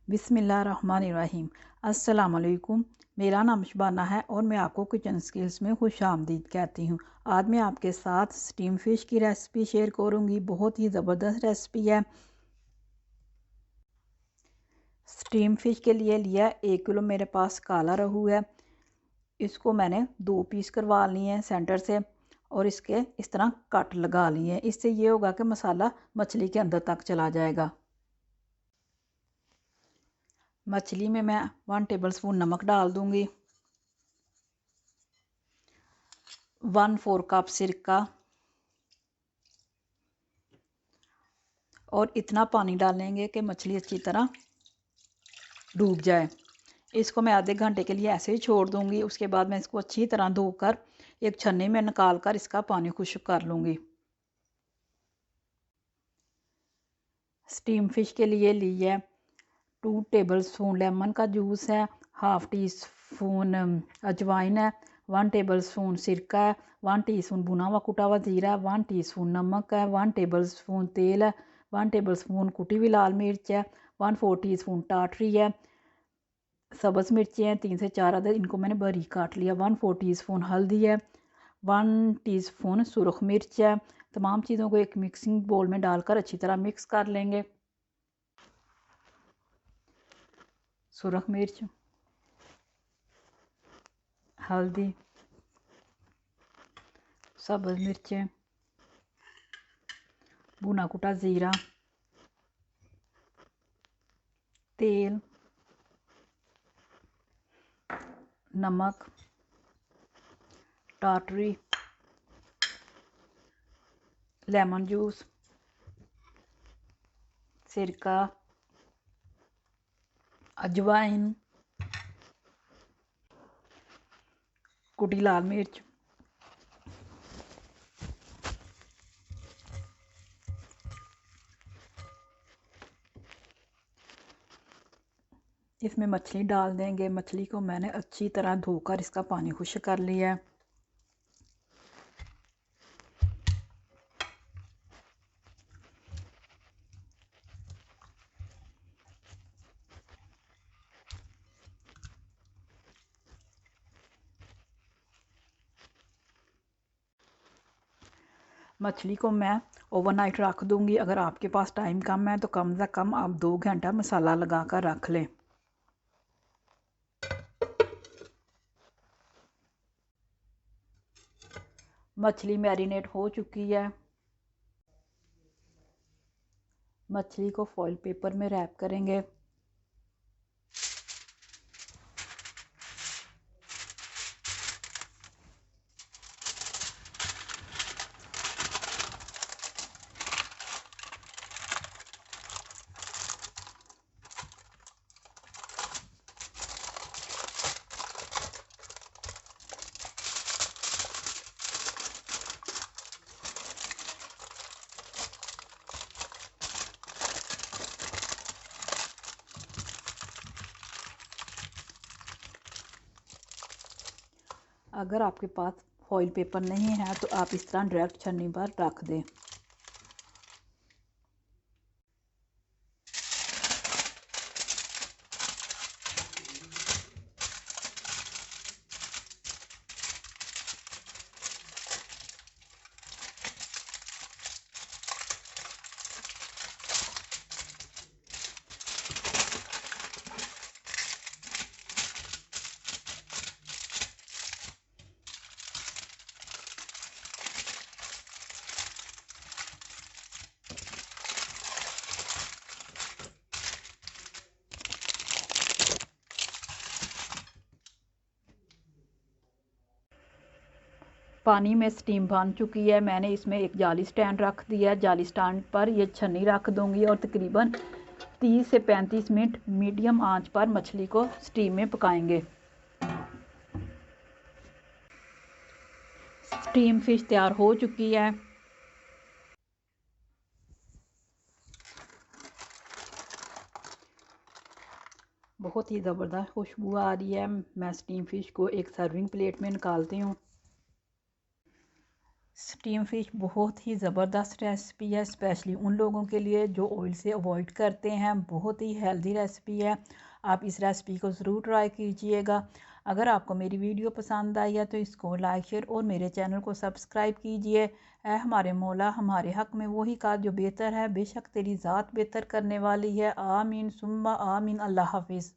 बिस्मिल्लाहिर्रहमानिर्रहीम। अस्सलाम वालेकुम। मेरा नाम शबाना है और मैं आपको किचन स्किल्स में खुश आमदीद कहती हूँ। आज मैं आपके साथ स्टीम फ़िश की रेसिपी शेयर करूँगी। बहुत ही ज़बरदस्त रेसिपी है। स्टीम फ़िश के लिए लिया 1 किलो मेरे पास काला रहू है। इसको मैंने 2 पीस करवा लिए हैं सेंटर से और इसके इस तरह कट लगा लिए हैं। इससे ये होगा कि मसाला मछली के अंदर तक चला जाएगा। मछली में मैं 1 टेबलस्पून नमक डाल दूंगी, 1/4 कप सिरका और इतना पानी डालेंगे कि मछली अच्छी तरह डूब जाए। इसको मैं आधे घंटे के लिए ऐसे ही छोड़ दूंगी। उसके बाद मैं इसको अच्छी तरह धोकर एक छन्नी में निकाल कर इसका पानी खुश्क कर लूँगी। स्टीम फ़िश के लिए लिया 2 टेबलस्पून लेमन का जूस है, 1/2 टी स्पून अजवाइन है, 1 टेबलस्पून सिरका है, 1 टीस्पून भुना हुआ कुटा हुआ ज़ीरा है, 1 टीस्पून नमक है, 1 टेबलस्पून तेल है, 1 टेबलस्पून कुटी हुई लाल मिर्च है, 1/4 टीस्पून टाटरी है, सब्ज़ मिर्ची हैं 3 से 4 अदद, इनको मैंने बारीक काट लिया, 1/4 टीस्पून हल्दी है, 1 टीस्पून सुरख मिर्च है। तमाम चीज़ों को एक मिक्सिंग बोल में डालकर अच्छी तरह मिक्स कर लेंगे। सुरख मिर्च, हल्दी, सब्ज़ मिर्चें, भुना कुटा ज़ीरा, तेल, नमक, टाटरी, लेमन जूस, सिरका, अजवाइन, कुटी लाल मिर्च, इसमें मछली डाल देंगे। मछली को मैंने अच्छी तरह धोकर इसका पानी खुश्क कर लिया है। मछली को मैं ओवरनाइट रख दूंगी। अगर आपके पास टाइम कम है तो कम से कम आप 2 घंटा मसाला लगा कर रख लें। मछली मैरिनेट हो चुकी है। मछली को फॉइल पेपर में रैप करेंगे। अगर आपके पास फॉइल पेपर नहीं है तो आप इस तरह डायरेक्ट छन्नी पर रख दें। पानी में स्टीम बन चुकी है। मैंने इसमें एक जाली स्टैंड रख दिया है। जाली स्टैंड पर ये छन्नी रख दूंगी और तकरीबन 30 से 35 मिनट मीडियम आंच पर मछली को स्टीम में पकाएंगे। स्टीम फिश तैयार हो चुकी है। बहुत ही ज़बरदस्त खुशबू आ रही है। मैं स्टीम फिश को एक सर्विंग प्लेट में निकालती हूँ। स्टीम फ़िश बहुत ही ज़बरदस्त रेसिपी है, स्पेशली उन लोगों के लिए जो ऑयल से अवॉइड करते हैं। बहुत ही हेल्दी रेसिपी है, आप इस रेसिपी को ज़रूर ट्राई कीजिएगा। अगर आपको मेरी वीडियो पसंद आई है तो इसको लाइक शेयर और मेरे चैनल को सब्सक्राइब कीजिए। ऐ हमारे मौला, हमारे हक़ में वही का जो बेहतर है, बेशक तेरी ज़ात बेहतर करने वाली है। आमीन सुम्मा आमीन। अल्लाह हाफिज़।